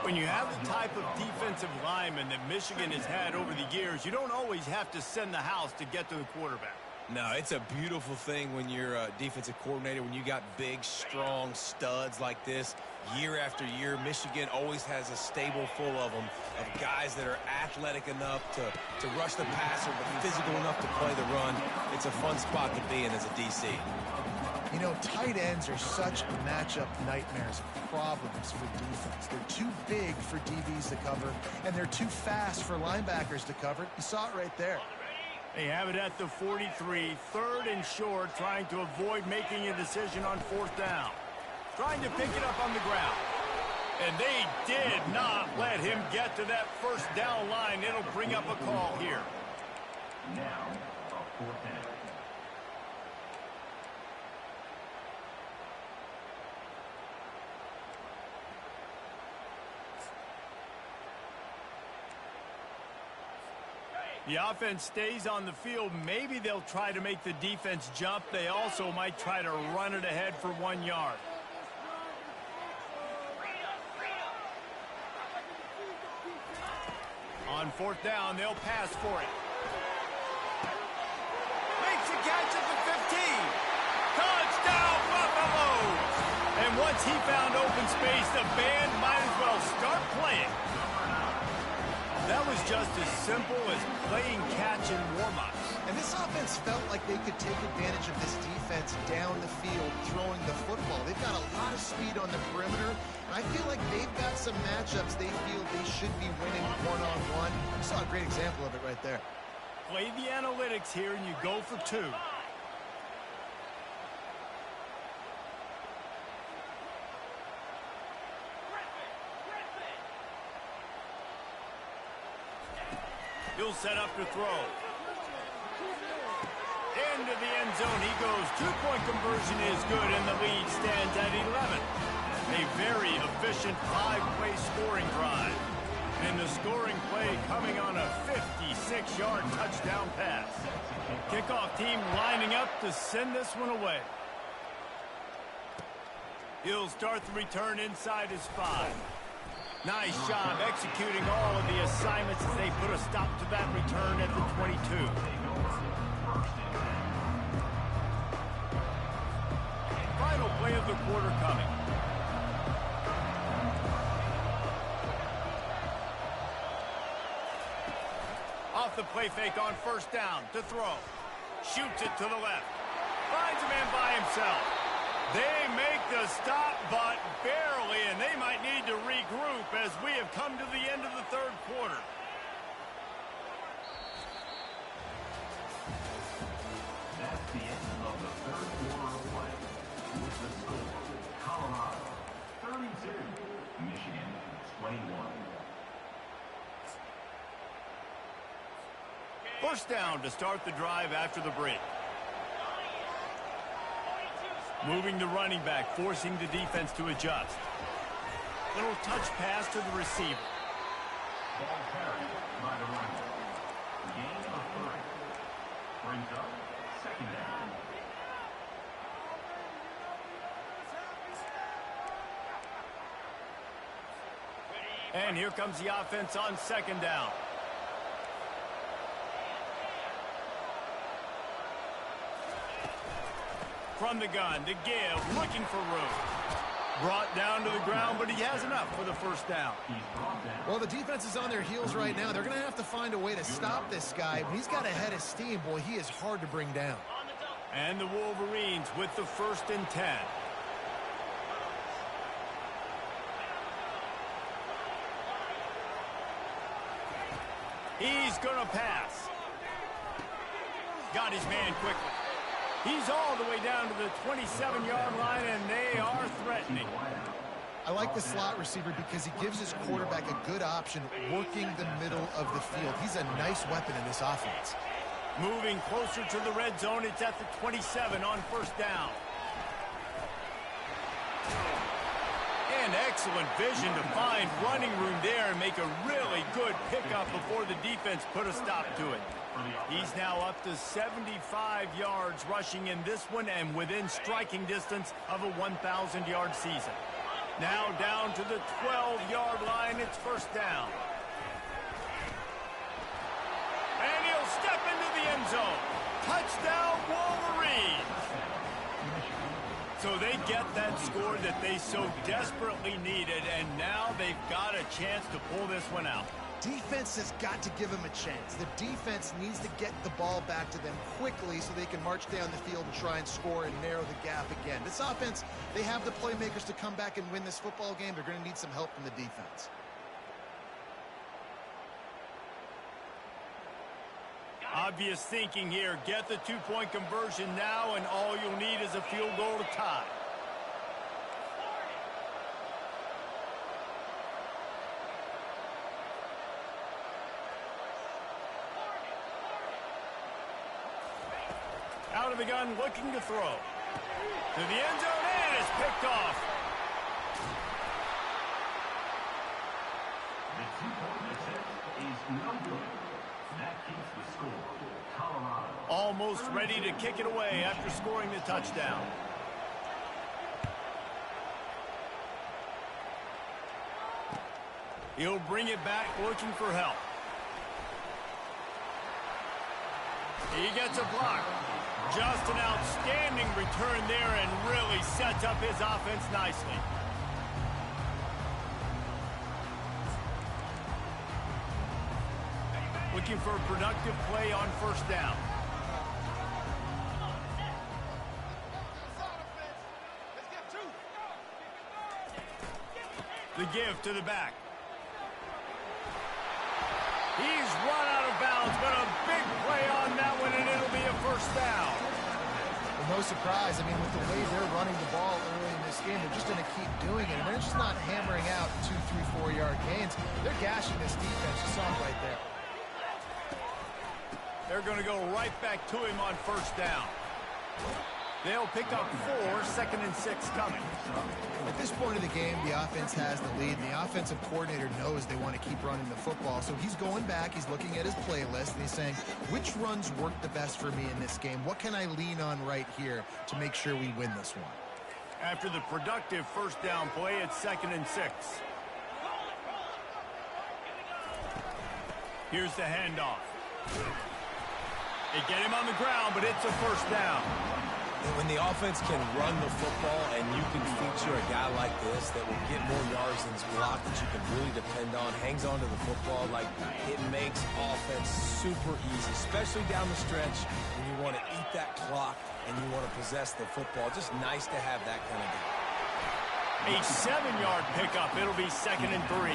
When you have the type of defensive lineman that Michigan has had over the years, you don't always have to send the house to get to the quarterback. No, it's a beautiful thing when you're a defensive coordinator, when you got big, strong studs like this. Year after year, Michigan always has a stable full of them, of guys that are athletic enough to rush the passer, but physical enough to play the run. It's a fun spot to be in as a DC. You know, tight ends are such matchup nightmares, problems for defense. They're too big for DBs to cover, and they're too fast for linebackers to cover. You saw it right there. They have it at the 43, 3rd and short, trying to avoid making a decision on 4th down. Trying to pick it up on the ground. And they did not let him get to that first down line. It'll bring up a call here. Now, a 4th down. The offense stays on the field. Maybe they'll try to make the defense jump. They also might try to run it ahead for 1 yard. On 4th down, they'll pass for it. Makes a catch at the 15. Touchdown, Buffaloes! And once he found open space, the band might as well start playing. That was just as simple as playing catch in warm-ups. And this offense felt like they could take advantage of this defense down the field, throwing the football. They've got a lot of speed on the perimeter, and I feel like they've got some matchups they feel they should be winning one-on-one. You saw a great example of it right there. Play the analytics here, and you go for 2. He'll set up to throw. Into the end zone he goes. 2-point conversion is good, and the lead stands at 11. A very efficient 5-play scoring drive. And the scoring play coming on a 56-yard touchdown pass. Kickoff team lining up to send this one away. He'll start the return inside his 5. Nice job executing all of the assignments as they put a stop to that return at the 22. Final play of the quarter coming. Off the play fake on first down to throw. Shoots it to the left. Finds a man by himself. They make the stop, but barely, and they might need to regroup as we have come to the end of the third quarter. That's the end of the third quarter of play. With the score, Colorado 32, Michigan 21. First down to start the drive after the break. Moving the running back, forcing the defense to adjust. Little touch pass to the receiver. Ball carried by the running back. Gain of 3. Brings up second down. And here comes the offense on second down. From the gun to give, looking for room. Brought down to the ground, but he has enough for the first down. Well, the defense is on their heels right now. They're going to have to find a way to stop this guy. But he's got a head of steam. Boy, he is hard to bring down. And the Wolverines with the 1st and 10. He's going to pass. Got his man quickly. He's all the way down to the 27-yard line, and they are threatening. I like the slot receiver because he gives his quarterback a good option working the middle of the field. He's a nice weapon in this offense. Moving closer to the red zone, it's at the 27 on first down. And excellent vision to find running room there and make a really good pickup before the defense put a stop to it. He's now up to 75 yards rushing in this one and within striking distance of a 1,000-yard season. Now down to the 12-yard line, it's first down. And he'll step into the end zone. Touchdown, Wolverines! So they get that score that they so desperately needed, and now they've got a chance to pull this one out. Defense has got to give them a chance. The defense needs to get the ball back to them quickly so they can march down the field and try and score and narrow the gap again. This offense, they have the playmakers to come back and win this football game. They're going to need some help from the defense. Obvious thinking here. Get the two-point conversion now, and all you'll need is a field goal to tie. Out of the gun, looking to throw. To the end zone, and it's picked off. The two-point attempt is no good. That keeps the score. Colorado. Almost ready to kick it away after scoring the touchdown. He'll bring it back looking for help. He gets a block. Just an outstanding return there and really sets up his offense nicely. Looking for a productive play on first down. The give to the back. He's run out of bounds, but a big play on that one, and it'll be a first down. Well, no surprise. I mean, with the way they're running the ball early in this game, they're just going to keep doing it. And they're just not hammering out 2, 3, 4-yard gains. They're gashing this defense. You saw it right there. They're going to go right back to him on first down. They'll pick up 4, 2nd and 6 coming. At this point of the game, the offense has the lead, and the offensive coordinator knows they want to keep running the football. So he's going back, he's looking at his playlist, and he's saying, which runs work the best for me in this game? What can I lean on right here to make sure we win this one? After the productive first down play, it's 2nd and 6. Here's the handoff. They get him on the ground, but it's a first down. And when the offense can run the football and you can feature a guy like this that will get more yards than his block that you can really depend on, hangs on to the football, like it makes offense super easy, especially down the stretch when you want to eat that clock and you want to possess the football. Just nice to have that kind of guy. A 7-yard pickup. It'll be 2nd and 3.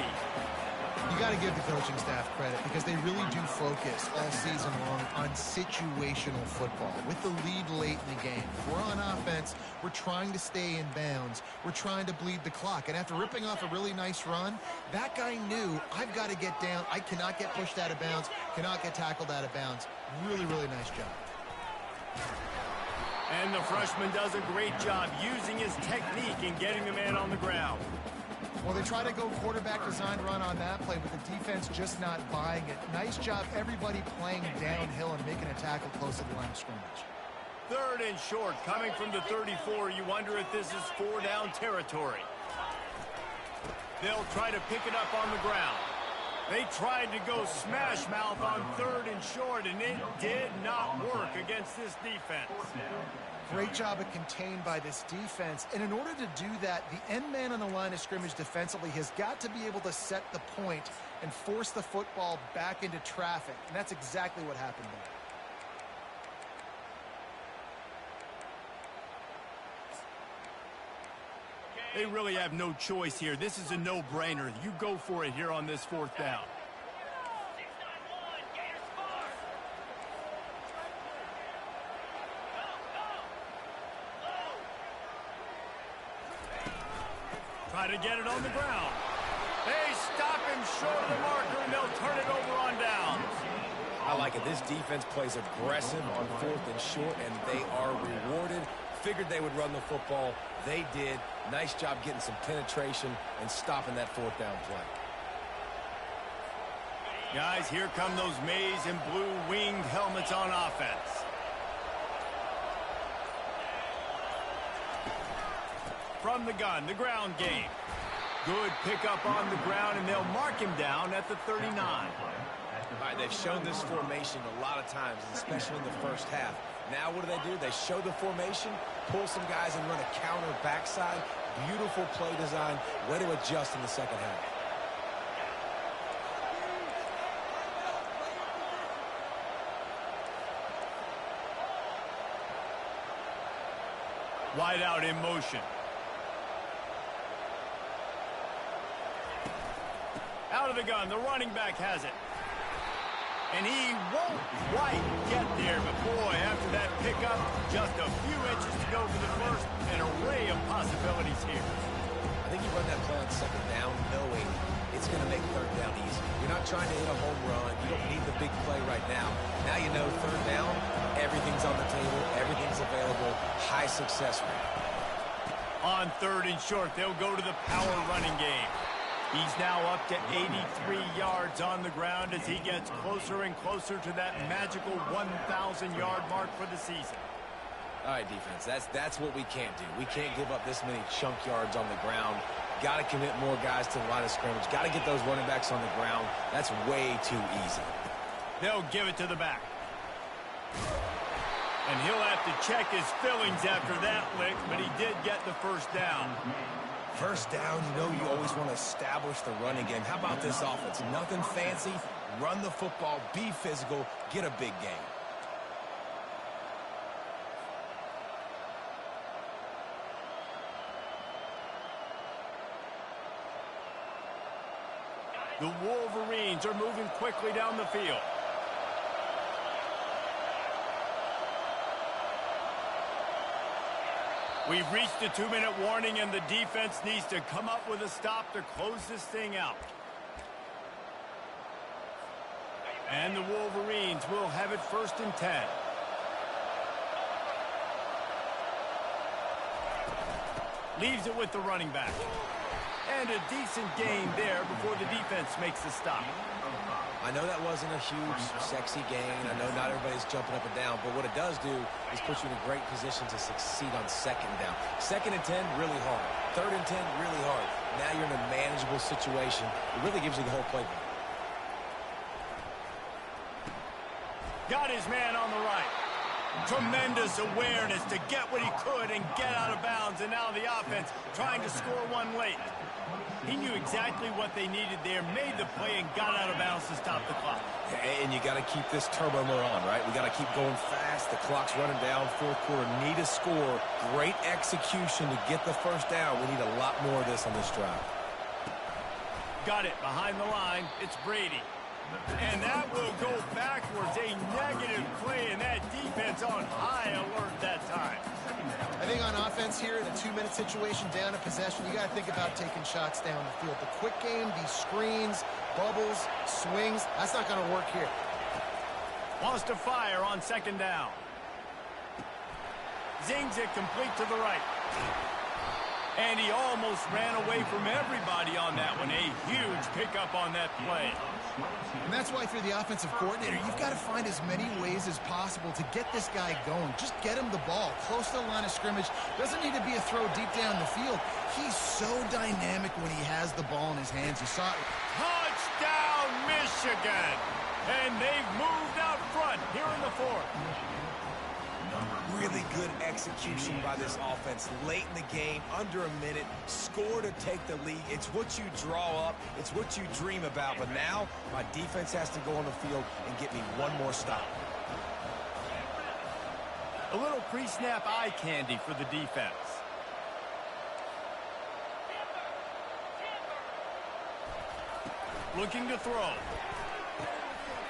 You got to give the coaching staff credit because they really do focus all season long on situational football. With the lead late in the game, if we're on offense, we're trying to stay in bounds. We're trying to bleed the clock. And after ripping off a really nice run, that guy knew, I've got to get down. I cannot get pushed out of bounds, cannot get tackled out of bounds. Really, really nice job. And the freshman does a great job using his technique and getting the man on the ground. Well, they try to go quarterback design run on that play, but the defense just not buying it. Nice job, everybody playing downhill and making a tackle close to the line of scrimmage. 3rd and short, coming from the 34. You wonder if this is 4-down territory. They'll try to pick it up on the ground. They tried to go smash mouth on 3rd and short, and it did not work against this defense. Great job of contained by this defense. And in order to do that, the end man on the line of scrimmage defensively has got to be able to set the point and force the football back into traffic. And that's exactly what happened there. They really have no choice here. This is a no-brainer. You go for it here on this 4th down. Try to get it on the ground. They stop him short of the marker, and they'll turn it over on down. I like it. This defense plays aggressive on 4th and short, and they are rewarded. Figured they would run the football. They did. Nice job getting some penetration and stopping that 4th down play. Guys, here come those maize and blue winged helmets on offense. From the gun, the ground game. Good pickup on the ground, and they'll mark him down at the 39. All right, they've shown this formation a lot of times, especially in the first half. Now what do? They show the formation, pull some guys and run a counter backside. Beautiful play design, way to adjust in the second half. Wide out in motion. Out of the gun, the running back has it. And he won't quite get there, but boy, after that pickup, just a few inches to go for the first. An array of possibilities here. I think you run that play on 2nd down knowing it's going to make 3rd down easy. You're not trying to hit a home run. You don't need the big play right now. Now you know 3rd down, everything's on the table, everything's available, high success rate. On 3rd and short, they'll go to the power running game. He's now up to 83 yards on the ground as he gets closer and closer to that magical 1,000-yard mark for the season. All right, defense, that's what we can't do. We can't give up this many chunk yards on the ground. Got to commit more guys to the line of scrimmage. Got to get those running backs on the ground. That's way too easy. They'll give it to the back. And he'll have to check his fillings after that lick, but he did get the first down. First down, you know you always want to establish the running game. How about this offense? Nothing fancy. Run the football, be physical, get a big gain. The Wolverines are moving quickly down the field. We've reached the 2-minute warning, and the defense needs to come up with a stop to close this thing out. And the Wolverines will have it 1st and 10. Leaves it with the running back. And a decent gain there before the defense makes the stop. I know that wasn't a huge, sexy gain. I know not everybody's jumping up and down, but what it does do is put you in a great position to succeed on 2nd down. 2nd and 10, really hard. 3rd and 10, really hard. Now you're in a manageable situation. It really gives you the whole playbook. Got his man on the right. Tremendous awareness to get what he could and get out of bounds, and now the offense trying to score one late. He knew exactly what they needed there, made the play, and got out of bounds to stop the clock. And you got to keep this turbo mode on, right? We got to keep going fast. The clock's running down. Fourth quarter, need a score. Great execution to get the first down. We need a lot more of this on this drive. Got it behind the line. It's Brady. And that will go backwards. A negative play, and that defense on high alert that time. I think on offense here, in a 2-minute situation, down a possession, you got to think about taking shots down the field. The quick game, these screens, bubbles, swings, that's not going to work here. Wants to fire on second down. Zings it complete to the right. And he almost ran away from everybody on that one. A huge pickup on that play. And that's why, if you're the offensive coordinator, you've got to find as many ways as possible to get this guy going. Just get him the ball close to the line of scrimmage. Doesn't need to be a throw deep down the field. He's so dynamic when he has the ball in his hands. You saw it. Touchdown, Michigan! And they've moved out front here in the fourth. Really good execution by this offense late in the game, under a minute, score to take the lead. It's what you draw up, it's what you dream about, but now my defense has to go on the field and get me one more stop. A little pre-snap eye candy for the defense. Looking to throw.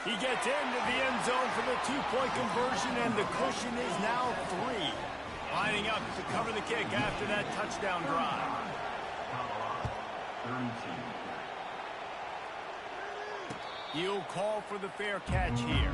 He gets into the end zone for the two-point conversion, and the cushion is now 3. Lining up to cover the kick after that touchdown drive. He'll call for the fair catch here.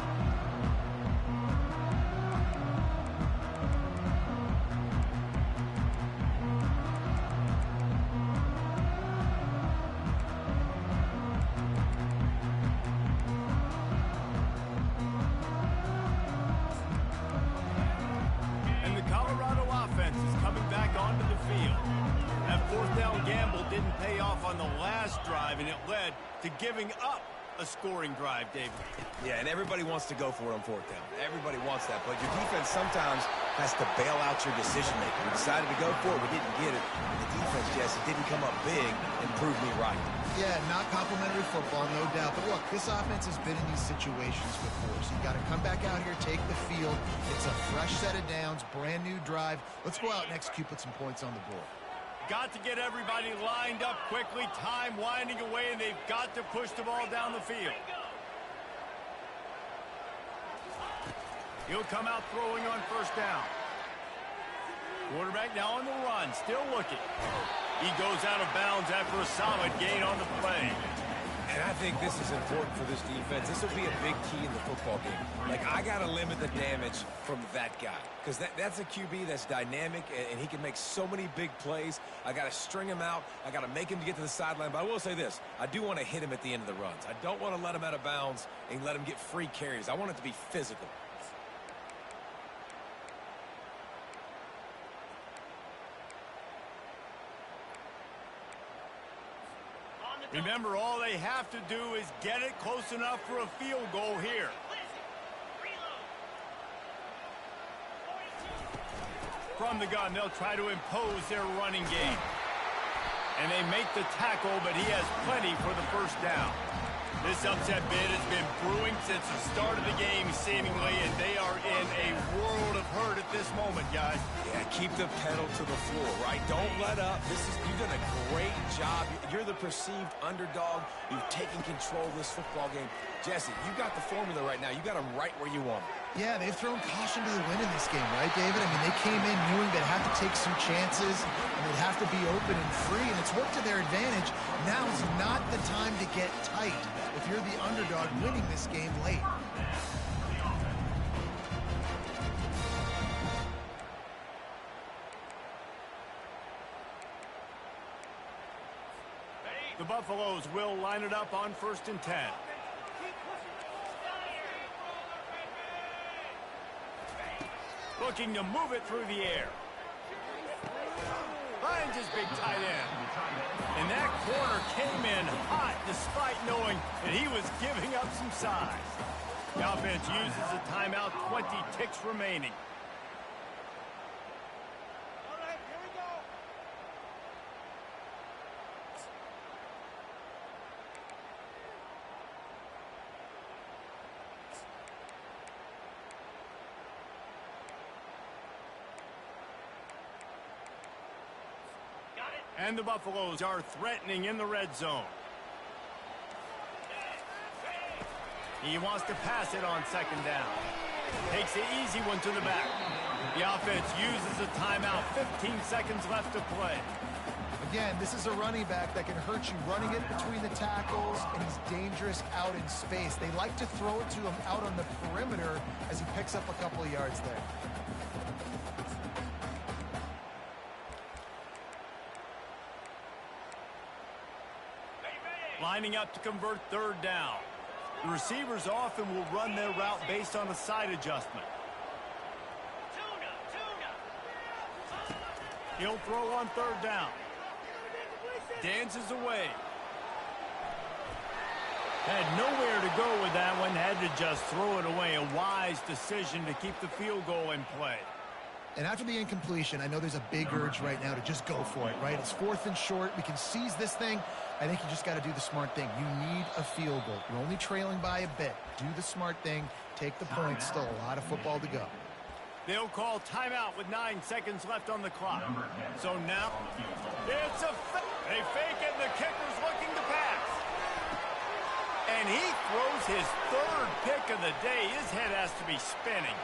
Didn't pay off on the last drive, and it led to giving up a scoring drive, David. Yeah, and everybody wants to go for it on fourth down. Everybody wants that, but your defense sometimes has to bail out your decision-making. We decided to go for it, we didn't get it. And the defense, Jesse, didn't come up big and prove me right. Yeah, not complimentary football, no doubt. But look, this offense has been in these situations before, so you got to come back out here, take the field. It's a fresh set of downs, brand new drive. Let's go out and execute, put some points on the board. Got to get everybody lined up quickly. Time winding away, and they've got to push the ball down the field. He'll come out throwing on first down. Quarterback now on the run, still looking. He goes out of bounds after a solid gain on the play. And I think this is important for this defense. This will be a big key in the football game. Like, I got to limit the damage from that guy. Because that's a QB that's dynamic, and he can make so many big plays. I got to string him out. I got to make him get to the sideline. But I will say this. I do want to hit him at the end of the runs. I don't want to let him out of bounds and let him get free carries. I want it to be physical. Remember, all they have to do is get it close enough for a field goal here. From the gun, they'll try to impose their running game. And they make the tackle, but he has plenty for the first down. This upset bid has been brewing since the start of the game, seemingly, and they are in a world of hurt at this moment, guys. Yeah, keep the pedal to the floor, right? Don't let up. You've done a great job. You're the perceived underdog. You've taken control of this football game. Jesse, you got the formula right now. You got them right where you want them. Yeah, they've thrown caution to the wind in this game, right, David? I mean, they came in knowing they'd have to take some chances, and they'd have to be open and free, and it's worked to their advantage. Now is not the time to get tight if you're the underdog winning this game late. The Buffaloes will line it up on 1st and 10. Looking to move it through the air. Finds his big tight end. And that corner came in hot despite knowing that he was giving up some size. The offense uses a timeout, 20 ticks remaining. All right, here we go. Got it. And the Buffaloes are threatening in the red zone. He wants to pass it on second down. Takes the easy one to the back. The offense uses a timeout. 15 seconds left to play. Again, this is a running back that can hurt you running it between the tackles, and he's dangerous out in space. They like to throw it to him out on the perimeter as he picks up a couple of yards there. Lining up to convert third down. The receivers often will run their route based on a side adjustment. He'll throw on third down. Dances away. Had nowhere to go with that one. Had to just throw it away. A wise decision to keep the field goal in play. And after the incompletion, I know there's a big urge right now to just go for it, right? It's 4th and short. We can seize this thing. I think you just got to do the smart thing. You need a field goal. You're only trailing by a bit. Do the smart thing. Take the points. Still a lot of football to go. They'll call timeout with 9 seconds left on the clock. So now, it's a they fake it, and the kicker's looking to pass. And he throws his 3rd pick of the day. His head has to be spinning.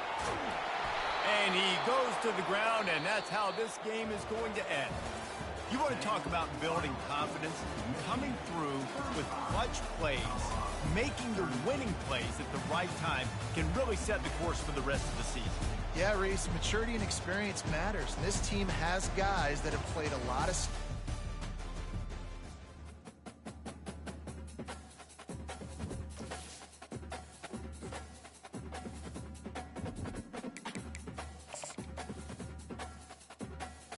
And he goes to the ground, and that's how this game is going to end. You want to talk about building confidence? Coming through with clutch plays, making the winning plays at the right time can really set the course for the rest of the season. Yeah, Reese, maturity and experience matters. And this team has guys that have played a lot of